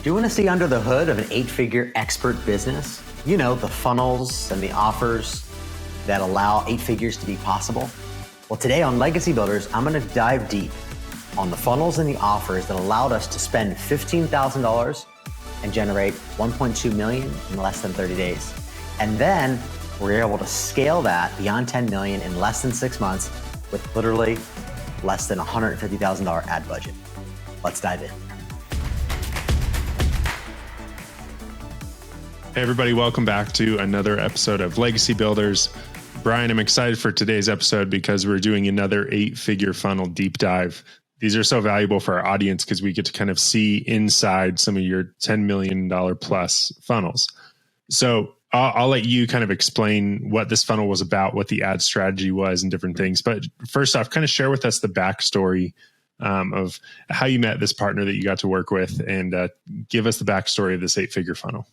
Do you want to see under the hood of an 8-figure expert business? You know, the funnels and the offers that allow 8 figures to be possible? Well, today on Legacy Builders, I'm going to dive deep on the funnels and the offers that allowed us to spend $15,000 and generate $1.2 million in less than 30 days. And then we're able to scale that beyond 10 million in less than 6 months with literally less than $150,000 ad budget. Let's dive in. Hey everybody, welcome back to another episode of Legacy Builders. Bryan, I'm excited for today's episode because we're doing another 8-figure funnel deep dive. These are so valuable for our audience because we get to kind of see inside some of your $10 million plus funnels. So I'll let you kind of explain what this funnel was about, what the ad strategy was and different things. But first off, kind of share with us the backstory of how you met this partner that you got to work with and give us the backstory of this 8-figure funnel.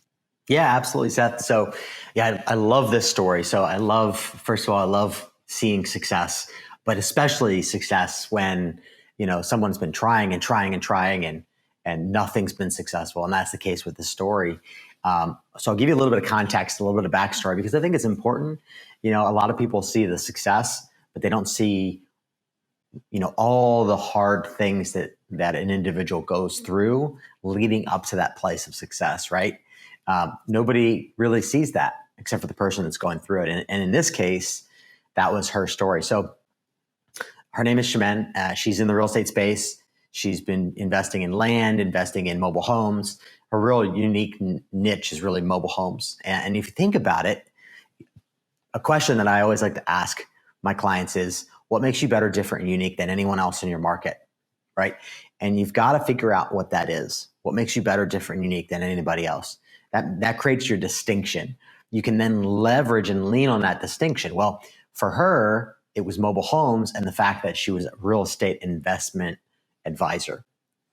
Yeah, absolutely, Seth. So yeah, I love this story. So first of all, I love seeing success, but especially success when, you know, someone's been trying and nothing's been successful. And that's the case with this story. So I'll give you a little bit of context, a little bit of backstory, because I think it's important. You know, a lot of people see the success, but they don't see, you know, all the hard things that an individual goes through leading up to that place of success, right? Nobody really sees that except for the person that's going through it. And in this case, that was her story. So her name is Shemin. She's in the real estate space. She's been investing in land, investing in mobile homes. Her real unique niche is really mobile homes. And if you think about it, a question that I always like to ask my clients is, what makes you better, different, and unique than anyone else in your market, right? And you've got to figure out what that is. What makes you better, different, and unique than anybody else? That creates your distinction. You can then leverage and lean on that distinction. Well, for her, it was mobile homes and the fact that she was a real estate investment advisor,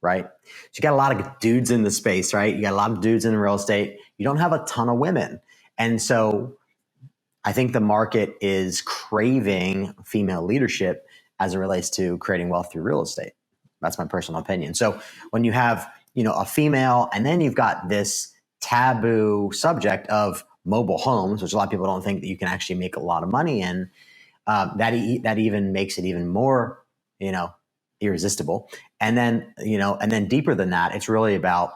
right? So you got a lot of dudes in the space, right? You got a lot of dudes in real estate. You don't have a ton of women. And so I think the market is craving female leadership as it relates to creating wealth through real estate. That's my personal opinion. So when you have, you know, a female and then you've got this taboo subject of mobile homes, which a lot of people don't think that you can actually make a lot of money in, that even makes it even more, you know, irresistible. And then, you know, and then deeper than that, it's really about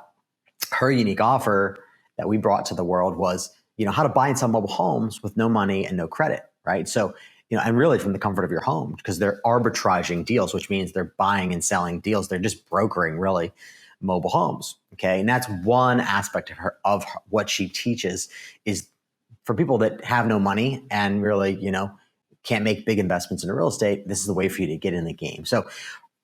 her unique offer that we brought to the world was, you know, how to buy and sell mobile homes with no money and no credit, right? So, you know, and really from the comfort of your home, because they're arbitraging deals, which means they're buying and selling deals. They're just brokering really mobile homes. Okay. And that's one aspect of what she teaches is for people that have no money and really, you know, can't make big investments in real estate. This is the way for you to get in the game. So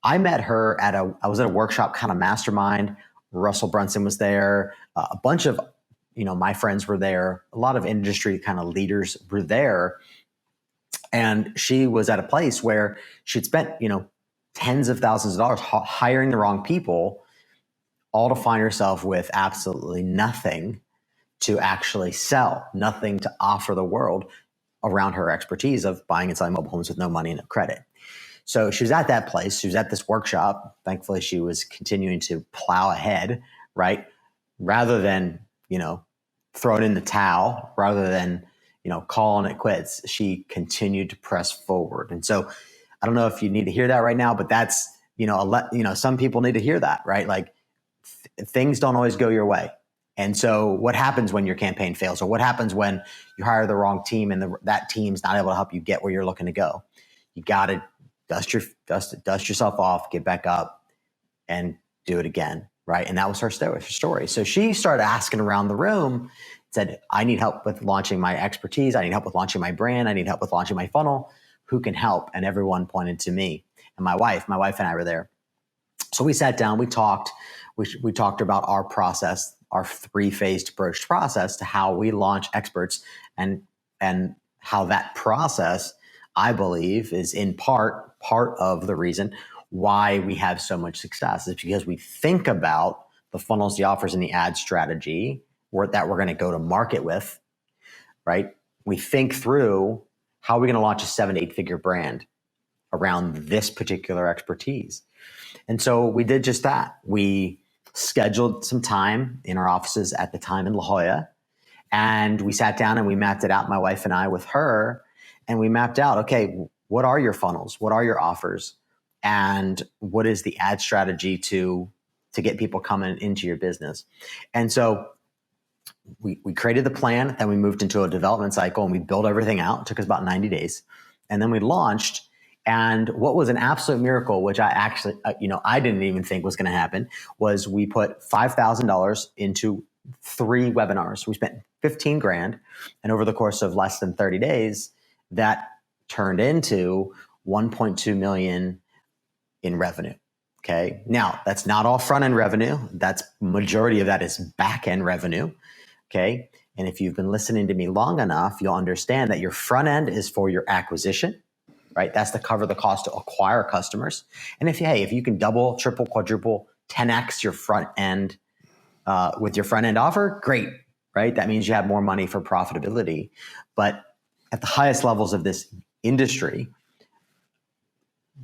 I met her I was at a workshop kind of mastermind. Russell Brunson was there. A bunch of, you know, my friends were there. A lot of industry kind of leaders were there. And she was at a place where she'd spent, you know, tens of thousands of dollars hiring the wrong people, all to find herself with absolutely nothing to actually sell, nothing to offer the world around her expertise of buying and selling mobile homes with no money and no credit. So she was at that place. She was at this workshop. Thankfully, she was continuing to plow ahead, right? Rather than, you know, throwing in the towel, rather than, you know, calling it quits, she continued to press forward. And so I don't know if you need to hear that right now, but that's, you know, some people need to hear that, right? Like, things don't always go your way. And so what happens when your campaign fails, or what happens when you hire the wrong team and that team's not able to help you get where you're looking to go? You got to dust yourself off, get back up and do it again. Right. And that was her story. So she started asking around the room, said, I need help with launching my expertise. I need help with launching my brand. I need help with launching my funnel. Who can help? And everyone pointed to me and my wife and I were there. So we sat down, we talked about our process, our 3-phased approach process to how we launch experts and how that process, I believe, is in part of the reason why we have so much success is because we think about the funnels, the offers, and the ad strategy that we're going to go to market with, right? We think through how are we going to launch a 7 to 8 figure brand around this particular expertise. And so we did just that. We scheduled some time in our offices at the time in La Jolla. And we sat down and we mapped it out, my wife and I with her, and we mapped out, okay, what are your funnels? What are your offers? And what is the ad strategy to get people coming into your business? And so we created the plan, and we moved into a development cycle, and we built everything out. It took us about 90 days. And then we launched. And what was an absolute miracle, which I actually, I didn't even think was going to happen, was we put $5,000 into 3 webinars. We spent 15 grand. And over the course of less than 30 days, that turned into 1.2 million in revenue. Okay. Now, that's not all front end revenue. That's majority of that is back end revenue. Okay. And if you've been listening to me long enough, you'll understand that your front end is for your acquisition, right? That's to cover the cost to acquire customers. And if you can double, triple, quadruple, 10x your front end with your front end offer, great, right? That means you have more money for profitability. But at the highest levels of this industry,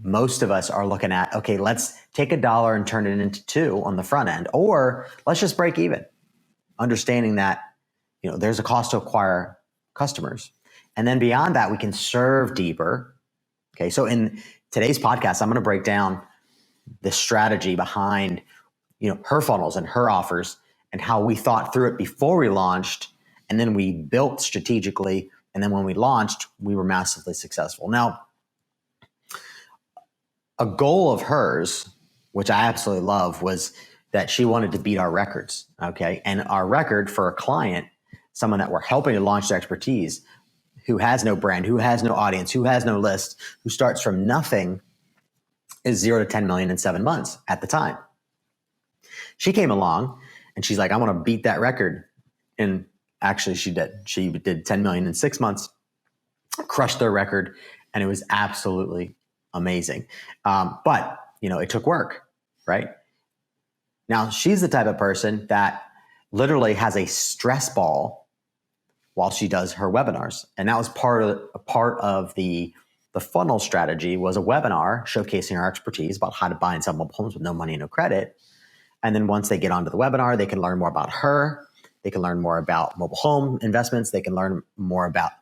most of us are looking at, okay, let's take $1 and turn it into 2 on the front end, or let's just break even, understanding that, there's a cost to acquire customers. And then beyond that, we can serve deeper. Okay. So in today's podcast, I'm going to break down the strategy behind, her funnels and her offers and how we thought through it before we launched. And then we built strategically. And then when we launched, we were massively successful. Now, a goal of hers, which I absolutely love, was that she wanted to beat our records. Okay. And our record for a client, someone that we're helping to launch their expertise, who has no brand, who has no audience, who has no list, who starts from nothing, is 0 to 10 million in 7 months at the time. She came along and she's like, I want to beat that record. And actually she did. She did 10 million in 6 months, crushed their record. And it was absolutely amazing. But, it took work, right? Now, she's the type of person that literally has a stress ball while she does her webinars. And that was part of the funnel strategy, was a webinar showcasing our expertise about how to buy and sell mobile homes with no money and no credit. And then once they get onto the webinar, they can learn more about her. They can learn more about mobile home investments. They can learn more about,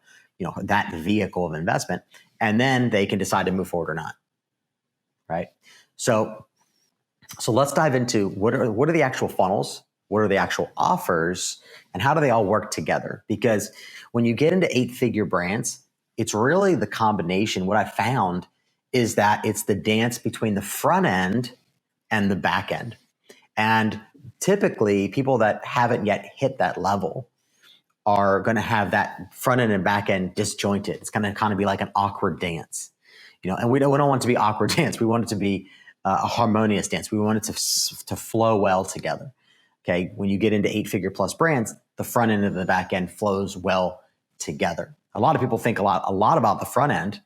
that vehicle of investment. And then they can decide to move forward or not. Right. So let's dive into what are the actual funnels? What are the actual offers, and how do they all work together? Because when you get into 8-figure brands, it's really the combination. What I found is that it's the dance between the front end and the back end. And typically people that haven't yet hit that level are going to have that front end and back end disjointed. It's going to kind of be like an awkward dance, and we don't want it to be awkward dance. We want it to be a harmonious dance. We want it to flow well together. Okay. When you get into 8-figure plus brands, the front end and the back end flows well together. A lot of people think a lot about the front end,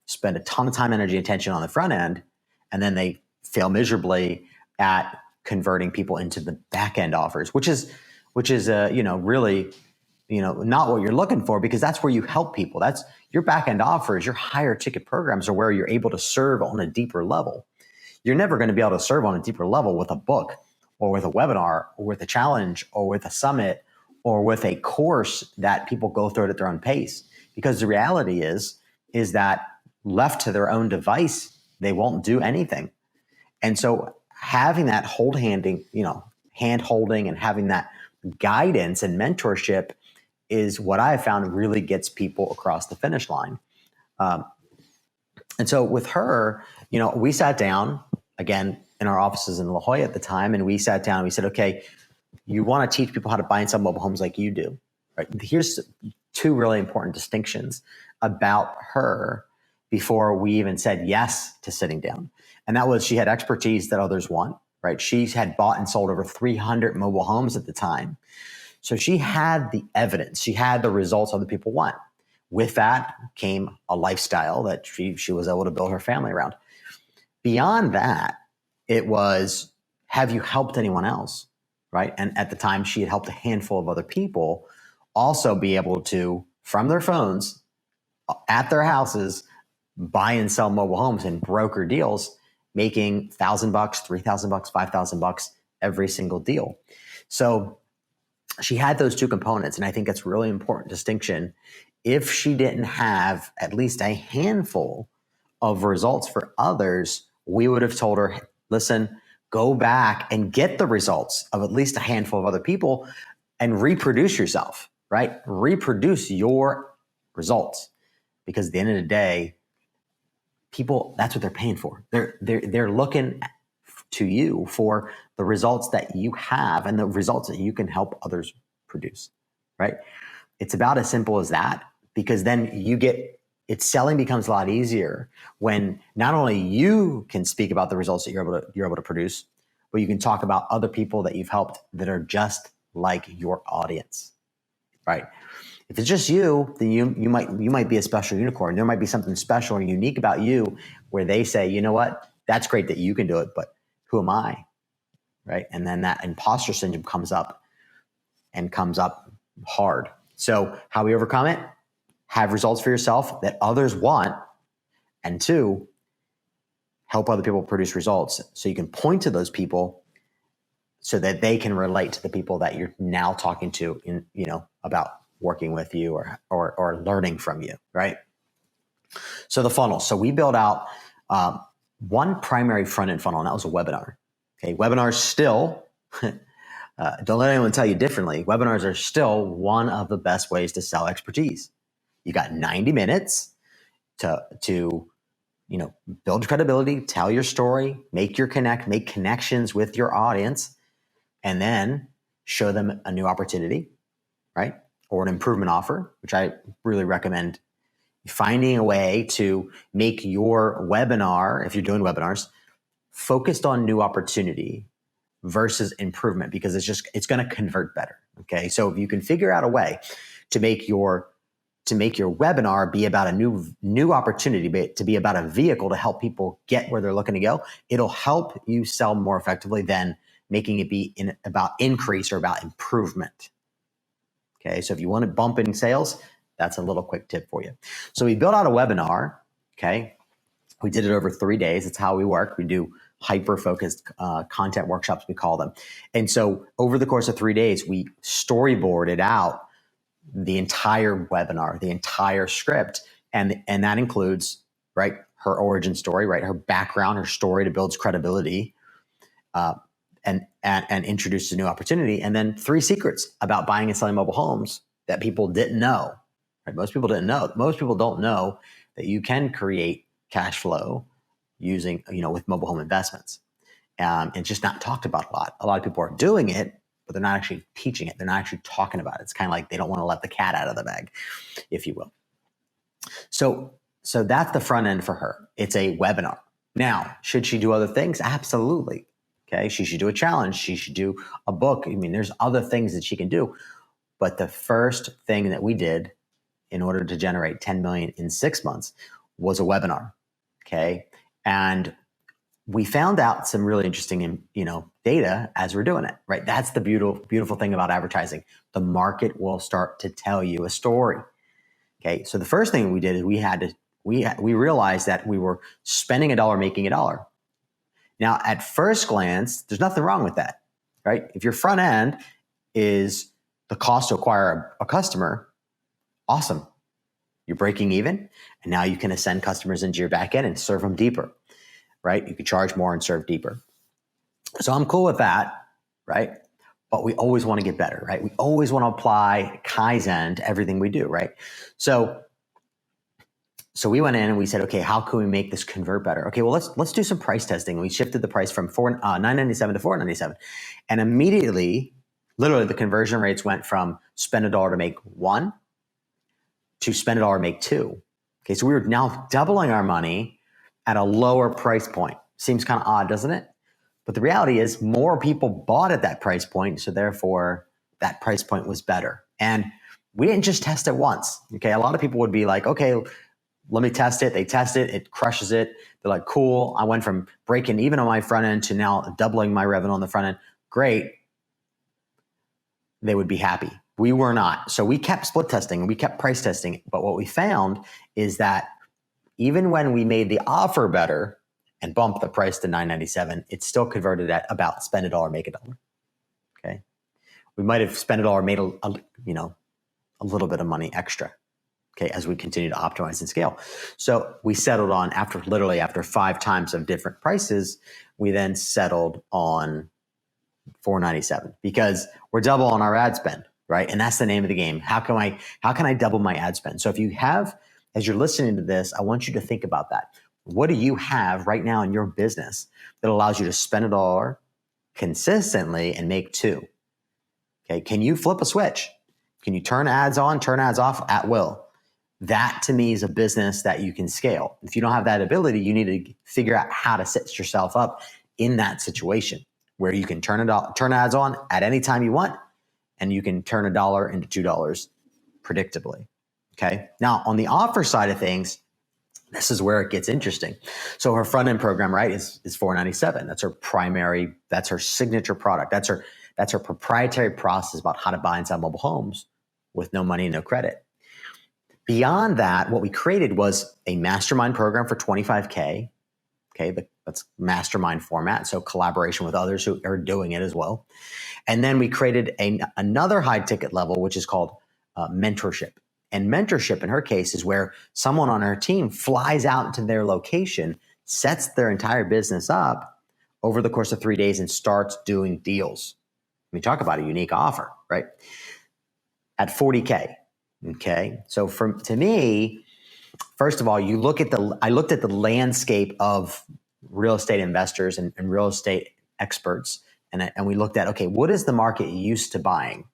spend a ton of time, energy, attention on the front end, and then they fail miserably at converting people into the back end offers, which is really, not what you're looking for, because that's where you help people. That's your back end offers. Your higher ticket programs are where you're able to serve on a deeper level. You're never going to be able to serve on a deeper level with a book, or with a webinar, or with a challenge, or with a summit, or with a course that people go through it at their own pace. Because the reality is that left to their own device, they won't do anything. And so having that hand holding and having that guidance and mentorship is what I have found really gets people across the finish line. And so with her, we sat down again in our offices in La Jolla at the time, and we sat down and we said, okay, you want to teach people how to buy and sell mobile homes like you do, right? Here's 2 really important distinctions about her before we even said yes to sitting down. And that was, she had expertise that others want, right? She had bought and sold over 300 mobile homes at the time. So she had the evidence, she had the results other people want. With that came a lifestyle that she was able to build her family around. Beyond that, it was, have you helped anyone else, right? And at the time, she had helped a handful of other people also be able to, from their phones, at their houses, buy and sell mobile homes and broker deals, making $1,000, $3,000, $5,000 every single deal. So she had those two components. And I think that's really important distinction. If she didn't have at least a handful of results for others, we would have told her, listen, go back and get the results of at least a handful of other people and reproduce yourself, right? Reproduce your results. Because at the end of the day, people, that's what they're paying for. They're looking to you for the results that you have and the results that you can help others produce, right? It's about as simple as that, because then selling becomes a lot easier when not only you can speak about the results that you're able to produce, but you can talk about other people that you've helped that are just like your audience, right? If it's just you, then you might be a special unicorn. There might be something special and unique about you where they say, you know what, that's great that you can do it, but who am I, right? And then that imposter syndrome comes up hard. So how we overcome it? Have results for yourself that others want, and 2, help other people produce results so you can point to those people so that they can relate to the people that you're now talking to about working with you or learning from you, right? So the funnel. So we built out one primary front-end funnel, and that was a webinar. Okay, webinars still, don't let anyone tell you differently, webinars are still one of the best ways to sell expertise. You got 90 minutes to build credibility, tell your story, make connections with your audience, and then show them a new opportunity, right? Or an improvement offer, which I really recommend finding a way to make your webinar, if you're doing webinars, focused on new opportunity versus improvement, because it's going to convert better. Okay. So if you can figure out a way to make your webinar be about a new opportunity, to be about a vehicle to help people get where they're looking to go, it'll help you sell more effectively than making it be about increase or about improvement. Okay, so if you want to bump in sales, that's a little quick tip for you. So we built out a webinar. Okay, we did it over 3 days. It's how we work. We do hyper-focused content workshops, we call them. And so over the course of 3 days, we storyboarded out the entire webinar, the entire script. And that includes, right, her origin story, right, her background, her story to build credibility, and introduce a new opportunity. And then 3 secrets about buying and selling mobile homes that people didn't know. Right? Most people didn't know. Most people don't know that you can create cash flow using, with mobile home investments. It's just not talked about a lot. A lot of people are doing it, but they're not actually teaching it. They're not actually talking about it. It's kind of like they don't want to let the cat out of the bag, if you will. So that's the front end for her. It's a webinar. Now, should she do other things? Absolutely. Okay. She should do a challenge. She should do a book. I mean, there's other things that she can do. But the first thing that we did in order to generate 10 million in 6 months was a webinar. Okay. And we found out some really interesting, data as we're doing it, right? That's the beautiful thing about advertising. The market will start to tell you a story. Okay. So the first thing we did is we realized that we were spending $1, making $1. Now, at first glance, there's nothing wrong with that, right? If your front end is the cost to acquire a customer, awesome. You're breaking even, and now you can ascend customers into your back end and serve them deeper, right? You can charge more and serve deeper. So I'm cool with that, right? But we always want to get better, right? We always want to apply Kaizen to everything we do, right? So we went in and we said, okay, how can we make this convert better? Okay, well, let's do some price testing. We shifted the price from $9.97 to $4.97, and immediately, literally, the conversion rates went from spend $1 to make $1 to spend $1 to make $2. Okay, so we were now doubling our money at a lower price point. Seems kind of odd, doesn't it? But the reality is more people bought at that price point, so therefore that price point was better. And we didn't just test it once. Okay, a lot of people would be like, okay, let me test it. They test it. It crushes it. They're like, cool. I went from breaking even on my front end to now doubling my revenue on the front end. Great. They would be happy. We were not. So we kept split testing and we kept price testing. But what we found is that even when we made the offer better and bump the price to $9.97, it's still converted at about spend a dollar, make a dollar. Okay. We might have spent a dollar, made a little bit of money extra. Okay. As we continue to optimize and scale. So we settled on after 5 times of different prices, we then settled on $4.97 because we're double on our ad spend, right? And that's the name of the game. How can I double my ad spend? So if you have, as you're listening to this, I want you to think about that. What do you have right now in your business that allows you to spend a dollar consistently and make 2? Okay. Can you flip a switch? Can you turn ads on, turn ads off at will? That to me is a business that you can scale. If you don't have that ability, you need to figure out how to set yourself up in that situation where you can turn ads on at any time you want, and you can turn $1 into $2 predictably. Okay. Now on the offer side of things, this is where it gets interesting. So her front end program, right, is $4.97. That's her signature product. That's her proprietary process about how to buy and sell mobile homes with no money, no credit. Beyond that, what we created was a mastermind program for $25K. Okay, that's mastermind format, so collaboration with others who are doing it as well. And then we created another high ticket level, which is called mentorship. And mentorship in her case is where someone on her team flies out to their location, sets their entire business up over the course of 3 days and starts doing deals. We talk about a unique offer, right? At $40K. Okay. So to me, first of all, I looked at the landscape of real estate investors and real estate experts. And we looked at, okay, what is the market used to buying?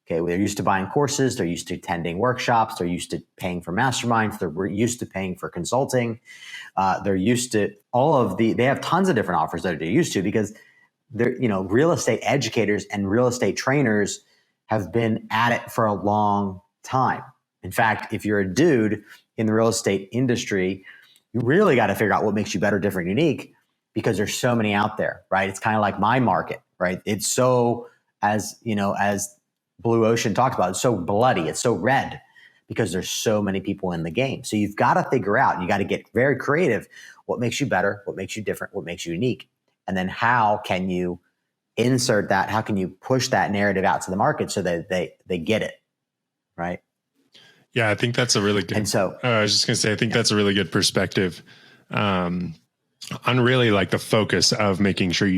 Okay. They're used to buying courses. They're used to attending workshops. They're used to paying for masterminds. They're used to paying for consulting. They're used to they have tons of different offers that they're used to because they're, real estate educators and real estate trainers have been at it for a long time. In fact, if you're a dude in the real estate industry, you really got to figure out what makes you better, different, unique, because there's so many out there, right? It's kind of like my market, right? It's so, as Blue Ocean talked about, it's so bloody, it's so red because there's so many people in the game. So you've got to figure out, you got to get very creative, what makes you better, what makes you different, what makes you unique. And then how can you insert that? How can you push that narrative out to the market so that they get it, right? Yeah, I think that's a really good. And so I was just going to say, I think that's a really good perspective on really like the focus of making sure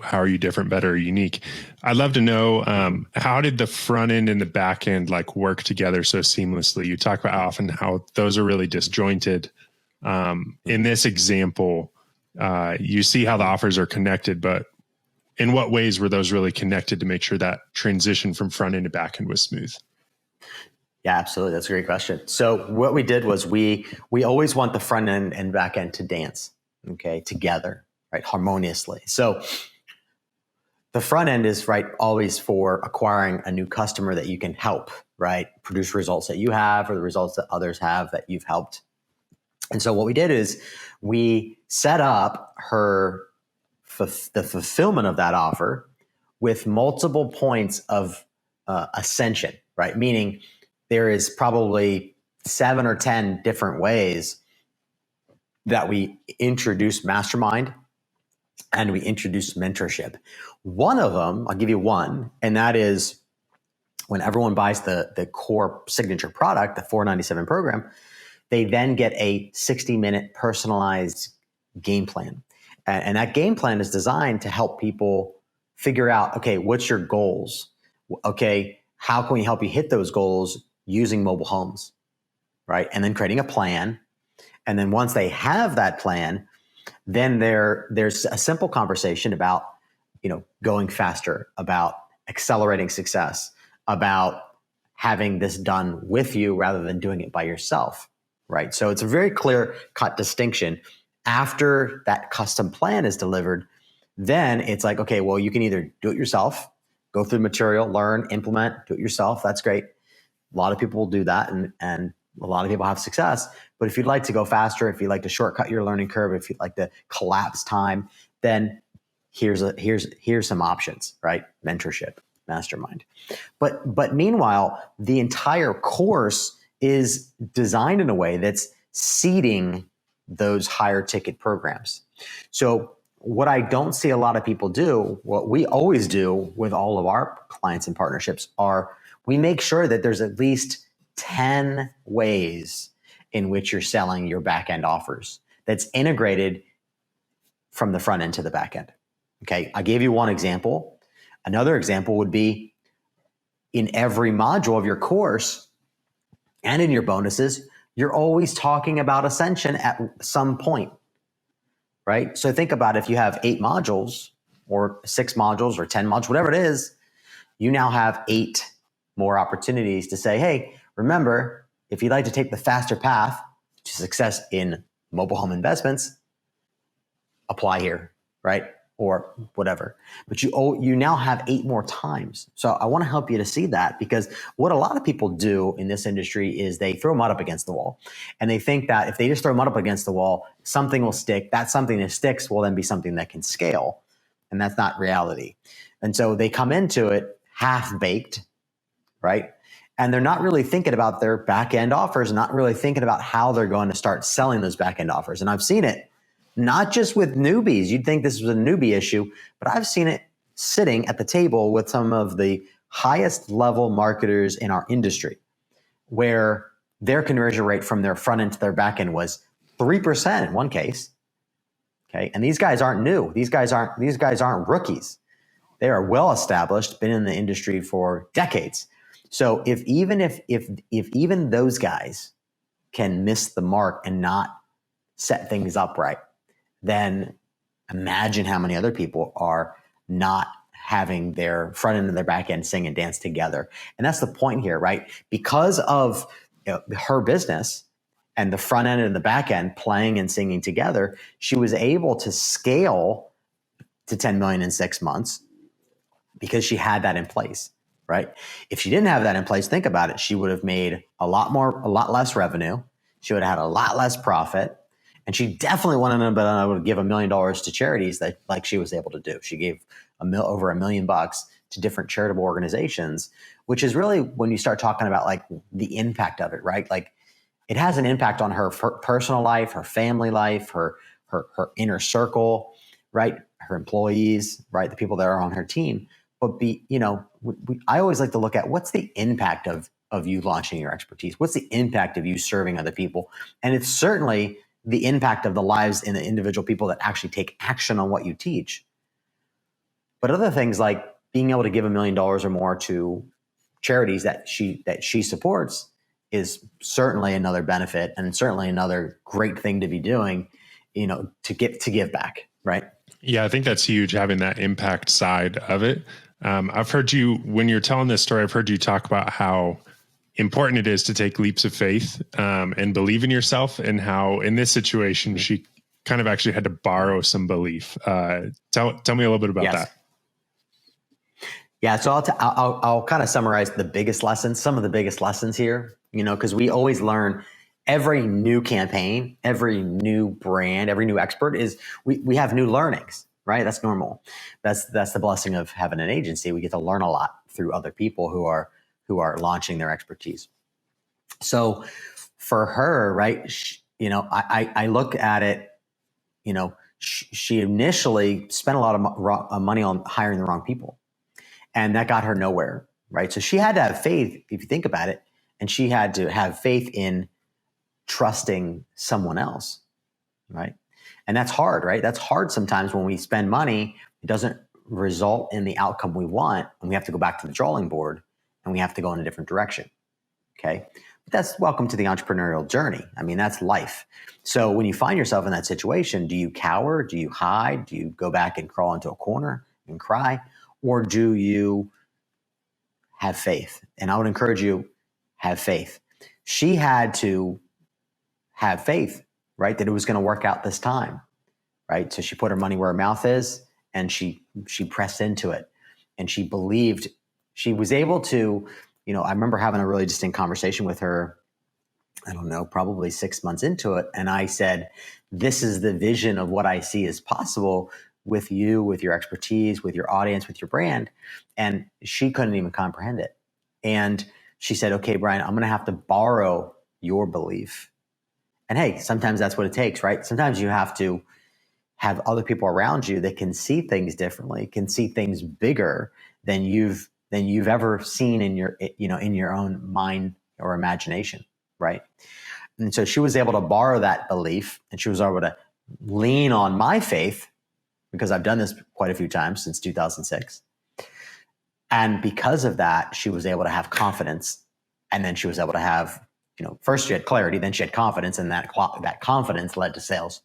how are you different, better, or unique. I'd love to know how did the front end and the back end like work together so seamlessly? You talk about often how those are really disjointed. In this example, you see how the offers are connected, but in what ways were those really connected to make sure that transition from front end to back end was smooth? Yeah, absolutely. That's a great question. So what we did was we always want the front end and back end to dance, okay, together, right, harmoniously. So the front end is right always for acquiring a new customer that you can help, right, produce results that you have or the results that others have that you've helped. And so what we did is we set up the fulfillment of that offer with multiple points of ascension, right, meaning there is probably 7 or 10 different ways that we introduce mastermind and we introduce mentorship. One of them, I'll give you one, and that is when everyone buys the core signature product, the $4.97 program, they then get a 60-minute personalized game plan. And that game plan is designed to help people figure out, okay, what's your goals? Okay, how can we help you hit those goals using mobile homes, right? And then creating a plan. And then once they have that plan, then there's a simple conversation about, going faster, about accelerating success, about having this done with you rather than doing it by yourself, right? So it's a very clear-cut distinction. After that custom plan is delivered, then it's like, okay, well, you can either do it yourself, go through material, learn, implement, do it yourself. That's great. A lot of people will do that, and a lot of people have success. But if you'd like to go faster, if you'd like to shortcut your learning curve, if you'd like to collapse time, then here's some options, right? Mentorship, mastermind. But meanwhile, the entire course is designed in a way that's seeding those higher ticket programs. So what I don't see a lot of people do, what we always do with all of our clients and partnerships are we make sure that there's at least 10 ways in which you're selling your back end offers that's integrated from the front end to the back end. Okay, I gave you one example. Another example would be in every module of your course and in your bonuses, you're always talking about Ascension at some point, right? So think about if you have 8 modules or 6 modules or 10 modules, whatever it is, you now have 8 more opportunities to say, hey, remember, if you'd like to take the faster path to success in mobile home investments, apply here, right? Or whatever. But you now have 8 more times. So I want to help you to see that, because what a lot of people do in this industry is they throw mud up against the wall. And they think that if they just throw mud up against the wall, something will stick. That something that sticks will then be something that can scale. And that's not reality. And so they come into it half-baked, right? And they're not really thinking about their back-end offers, not really thinking about how they're going to start selling those back-end offers. And I've seen it not just with newbies. You'd think this was a newbie issue, but I've seen it sitting at the table with some of the highest level marketers in our industry, where their conversion rate from their front end to their back end was 3% in one case. Okay. And these guys aren't new. These guys aren't rookies. They are well established, been in the industry for decades. So if even those guys can miss the mark and not set things up right, then imagine how many other people are not having their front end and their back end sing and dance together. And that's the point here, right? Because of her business and the front end and the back end playing and singing together, she was able to scale to 10 million in 6 months because she had that in place, right? If she didn't have that in place, think about it. She would have made a lot less revenue. She would have had a lot less profit. And she definitely wouldn't have been able to give $1 million to charities like she was able to do. She gave over $1 million to different charitable organizations, which is really when you start talking about like the impact of it, right? Like it has an impact on her personal life, her family life, her inner circle, right? Her employees, right? The people that are on her team. But I always like to look at what's the impact of you launching your expertise? What's the impact of you serving other people? And it's certainly the impact of the lives in the individual people that actually take action on what you teach. But other things like being able to give $1 million or more to charities that she supports is certainly another benefit and certainly another great thing to be doing, to give back, right? Yeah, I think that's huge, having that impact side of it. I've heard you, when you're telling this story, I've heard you talk about how important it is to take leaps of faith and believe in yourself, and how in this situation, she kind of actually had to borrow some belief. Tell me a little bit about that. Yeah. So I'll kind of summarize the biggest lessons, some of the biggest lessons here, because we always learn every new campaign, every new brand, every new expert we have new learnings, right? That's normal. That's the blessing of having an agency. We get to learn a lot through other people who are launching their expertise. So for her, right, I look at it, she initially spent a lot of money on hiring the wrong people, and that got her nowhere, right? So she had to have faith, if you think about it, and she had to have faith in trusting someone else, right? And that's hard, right? That's hard sometimes when we spend money, it doesn't result in the outcome we want, and we have to go back to the drawing board and we have to go in a different direction, okay? But that's welcome to the entrepreneurial journey. I mean, that's life. So when you find yourself in that situation, do you cower? Do you hide? Do you go back and crawl into a corner and cry? Or do you have faith? And I would encourage you, have faith. She had to have faith, right? That it was going to work out this time, right? So she put her money where her mouth is, and she pressed into it, and she believed. She was able to, I remember having a really distinct conversation with her, I don't know, probably 6 months into it. And I said, this is the vision of what I see as possible with you, with your expertise, with your audience, with your brand. And she couldn't even comprehend it. And she said, okay, Bryan, I'm going to have to borrow your belief And hey, sometimes that's what it takes, right? Sometimes you have to have other people around you that can see things differently, can see things bigger than you've ever seen in your own mind or imagination, right? And so she was able to borrow that belief, and she was able to lean on my faith, because I've done this quite a few times since 2006. And because of that, she was able to have confidence. And then she was able to have, first she had clarity, then she had confidence, and that confidence led to sales,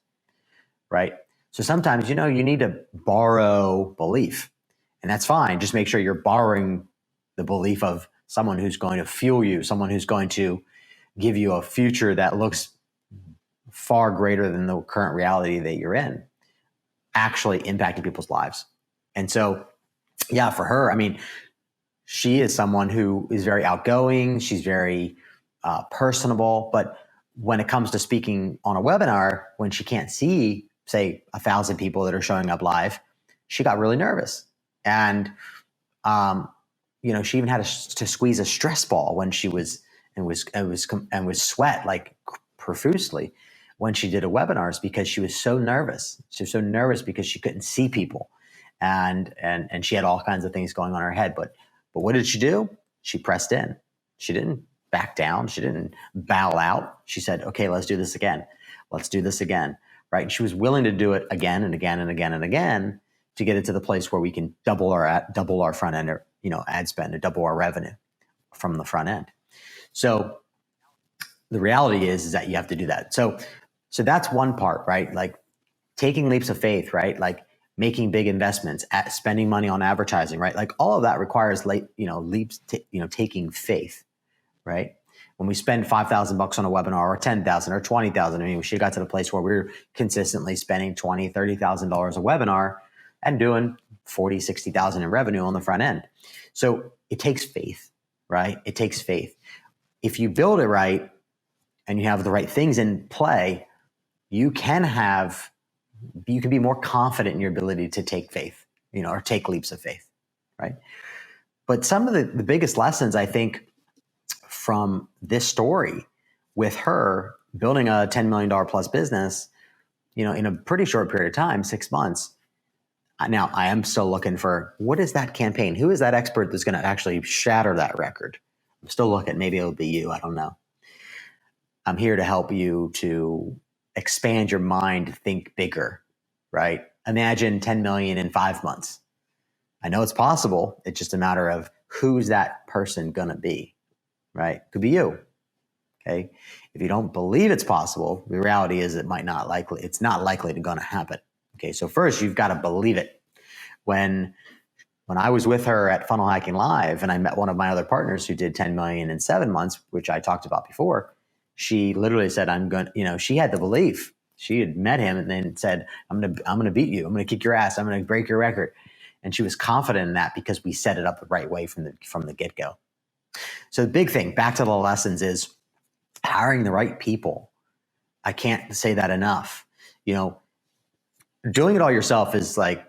right? So sometimes, you need to borrow belief, and that's fine. Just make sure you're borrowing the belief of someone who's going to fuel you, someone who's going to give you a future that looks far greater than the current reality that you're in, actually impacting people's lives. And so, yeah, for her, I mean, she is someone who is very outgoing. She's very personable. But when it comes to speaking on a webinar, when she can't see, say, 1,000 people that are showing up live, she got really nervous. And, she even had to squeeze a stress ball when she was sweat like profusely when she did a webinars, because she was so nervous. She was so nervous because she couldn't see people, and she had all kinds of things going on in her head. But what did she do? She pressed in. She didn't back down. She didn't bow out. She said, "Okay, let's do this again. Let's do this again." Right? And she was willing to do it again and again and again and again to get it to the place where we can double our front end, or ad spend, or double our revenue from the front end. So the reality is that you have to do that. So that's one part, right? Like taking leaps of faith, right? Like making big investments, spending money on advertising, right? Like all of that requires taking faith, right? When we spend $5,000 on a webinar, or 10,000 or 20,000, I mean, she got to the place where we're consistently spending $20,000, $30,000 a webinar and doing 40, 60,000 in revenue on the front end. So it takes faith, right? It takes faith. If you build it right and you have the right things in play, you can be more confident in your ability to take faith, or take leaps of faith, right? But some of the biggest lessons, I think, from this story with her building a $10 million plus business, in a pretty short period of time, 6 months. Now, I am still looking for, what is that campaign? Who is that expert that's going to actually shatter that record? I'm still looking. Maybe it'll be you. I don't know. I'm here to help you to expand your mind, think bigger, right? Imagine 10 million in 5 months. I know it's possible. It's just a matter of who's that person going to be, right? Could be you. Okay. If you don't believe it's possible, the reality is it's not likely to going to happen. Okay. So first you've got to believe it. When I was with her at Funnel Hacking Live and I met one of my other partners who did 10 million in 7 months, which I talked about before, she literally said, she had the belief. She had met him and then said, I'm going to beat you. I'm going to kick your ass. I'm going to break your record. And she was confident in that because we set it up the right way from the get-go. So the big thing, back to the lessons, is hiring the right people. I can't say that enough. Doing it all yourself is like,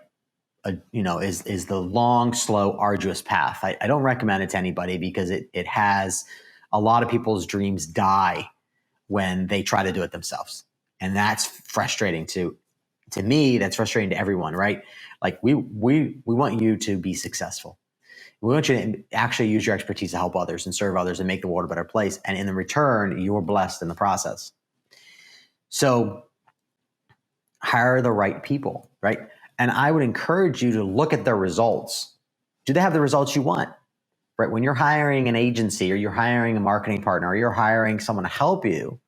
is the long, slow, arduous path. I don't recommend it to anybody because it has a lot of people's dreams die when they try to do it themselves. And that's frustrating to me. That's frustrating to everyone, right? Like we want you to be successful. We want you to actually use your expertise to help others and serve others and make the world a better place. And in the return, you're blessed in the process. So hire the right people, right? And I would encourage you to look at their results. Do they have the results you want? Right? When you're hiring an agency, or you're hiring a marketing partner, or you're hiring someone to help you,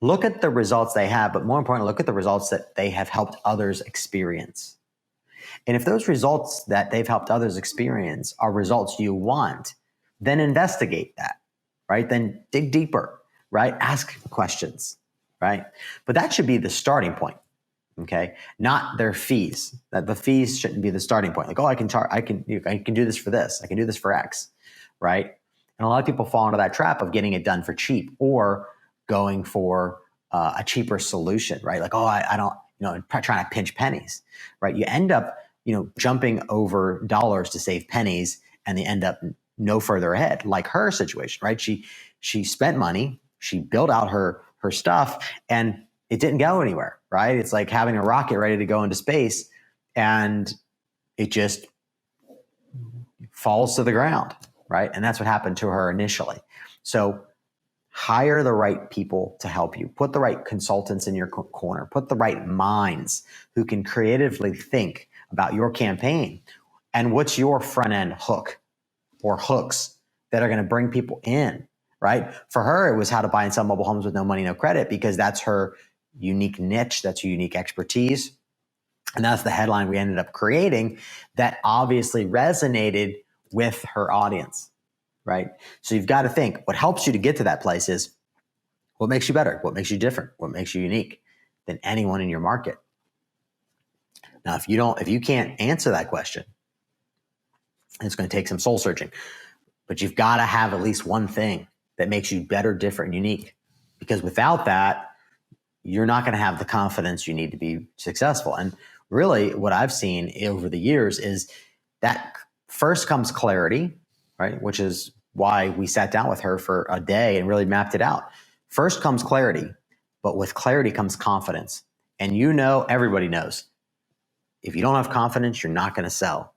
look at the results they have, but more importantly, look at the results that they have helped others experience. And if those results that they've helped others experience are results you want, then investigate that, right? Then dig deeper, right? Ask questions, right? But that should be the starting point, okay? Not their fees. That the fees shouldn't be the starting point. Like, oh, I can do this for this. I can do this for X, right? And a lot of people fall into that trap of getting it done for cheap, or going for a cheaper solution, right? Like, oh, I don't, trying to pinch pennies, right? You end up, jumping over dollars to save pennies, and they end up no further ahead. Like her situation, right? She spent money, she built out her her stuff, and it didn't go anywhere, right? It's like having a rocket ready to go into space and it just falls to the ground, right? And that's what happened to her initially. So hire the right people to help you. Put the right consultants in your corner. Put the right minds who can creatively think about your campaign and what's your front end hook or hooks that are going to bring people in, right? For her, it was how to buy and sell mobile homes with no money, no credit, because that's her unique niche. That's her unique expertise. And that's the headline we ended up creating that obviously resonated with her audience, right? So you've got to think what helps you to get to that place is what makes you better, what makes you different, what makes you unique than anyone in your market. Now, if you can't answer that question, it's going to take some soul searching, but you've got to have at least one thing that makes you better, different, and unique, because without that, you're not going to have the confidence you need to be successful. And really what I've seen over the years is that first comes clarity, right? Which is why we sat down with her for a day and really mapped it out. First comes clarity, but with clarity comes confidence. And everybody knows, if you don't have confidence, you're not going to sell.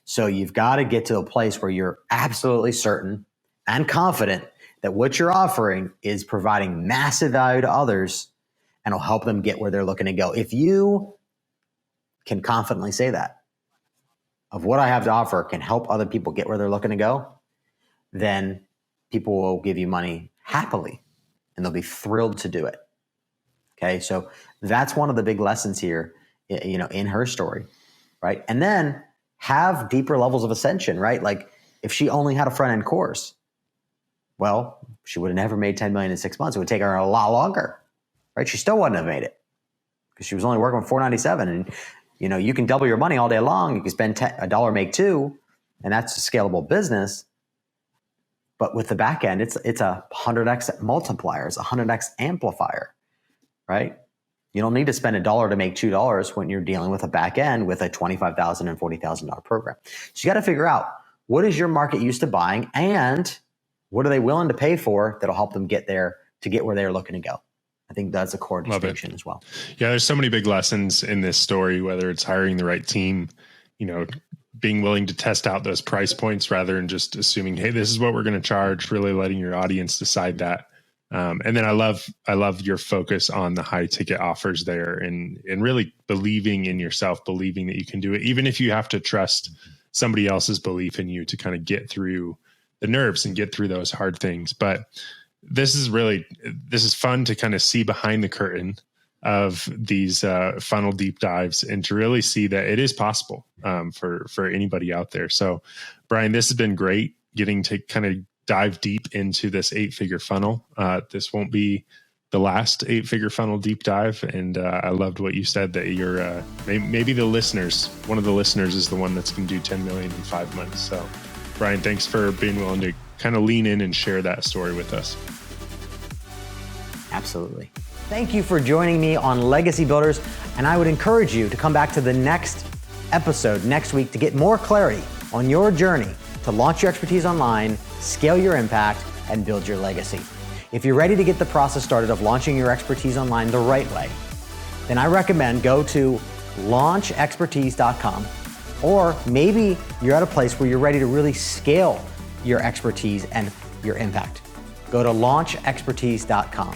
So you've got to get to a place where you're absolutely certain and confident that what you're offering is providing massive value to others and will help them get where they're looking to go. If you can confidently say that, of what I have to offer can help other people get where they're looking to go, then people will give you money happily and they'll be thrilled to do it. Okay. So that's one of the big lessons here, in her story, right? And then have deeper levels of ascension, right? Like if she only had a front end course, well, she would have never made 10 million in 6 months. It would take her a lot longer, right? She still wouldn't have made it because she was only working with 497. And, you can double your money all day long. You can spend $1, make $2, and that's a scalable business. But with the back end, it's a 100x multiplier. It's a 100x amplifier, right? You don't need to spend $1 to make $2 when you're dealing with a back end with a $25,000 and $40,000 program. So you got to figure out, what is your market used to buying and what are they willing to pay for that'll help them get there to get where they're looking to go? I think that's a core distinction as well. Yeah, there's so many big lessons in this story, whether it's hiring the right team, being willing to test out those price points rather than just assuming, hey, this is what we're going to charge, really letting your audience decide that. And then I love your focus on the high ticket offers there and really believing in yourself, believing that you can do it, even if you have to trust somebody else's belief in you to kind of get through the nerves and get through those hard things. But this is fun to kind of see behind the curtain of these funnel deep dives and to really see that it is possible for anybody out there. So Bryan, this has been great getting to kind of dive deep into this 8-figure funnel. This won't be the last 8-figure funnel deep dive. And I loved what you said that you're maybe one of the listeners is the one that's going to do 10 million in 5 months. So Bryan, thanks for being willing to kind of lean in and share that story with us. Absolutely. Thank you for joining me on Legacy Builders. And I would encourage you to come back to the next episode next week to get more clarity on your journey to launch your expertise online, scale your impact, and build your legacy. If you're ready to get the process started of launching your expertise online the right way, then I recommend go to launchexpertise.com, or maybe you're at a place where you're ready to really scale your expertise and your impact. Go to launchexpertise.com.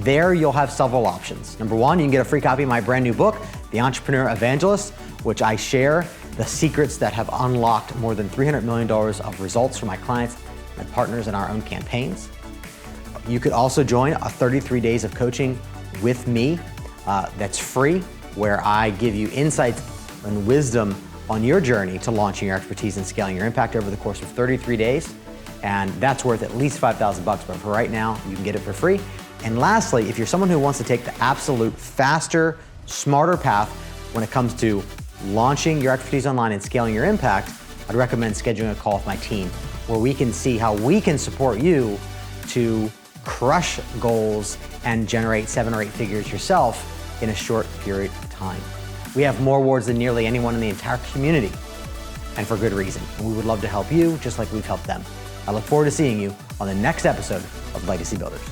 There you'll have several options. Number one, you can get a free copy of my brand new book, The Entrepreneur Evangelist, which I share the secrets that have unlocked more than $300 million of results for my clients and partners in our own campaigns. You could also join a 33 days of coaching with me that's free, where I give you insights and wisdom on your journey to launching your expertise and scaling your impact over the course of 33 days. And that's worth at least $5,000, but for right now, you can get it for free. And lastly, if you're someone who wants to take the absolute faster, smarter path when it comes to launching your expertise online and scaling your impact, I'd recommend scheduling a call with my team where we can see how we can support you to crush goals and generate 7 or 8 figures yourself in a short period of time. We have more awards than nearly anyone in the entire community, and for good reason. And we would love to help you just like we've helped them. I look forward to seeing you on the next episode of Legacy Builders.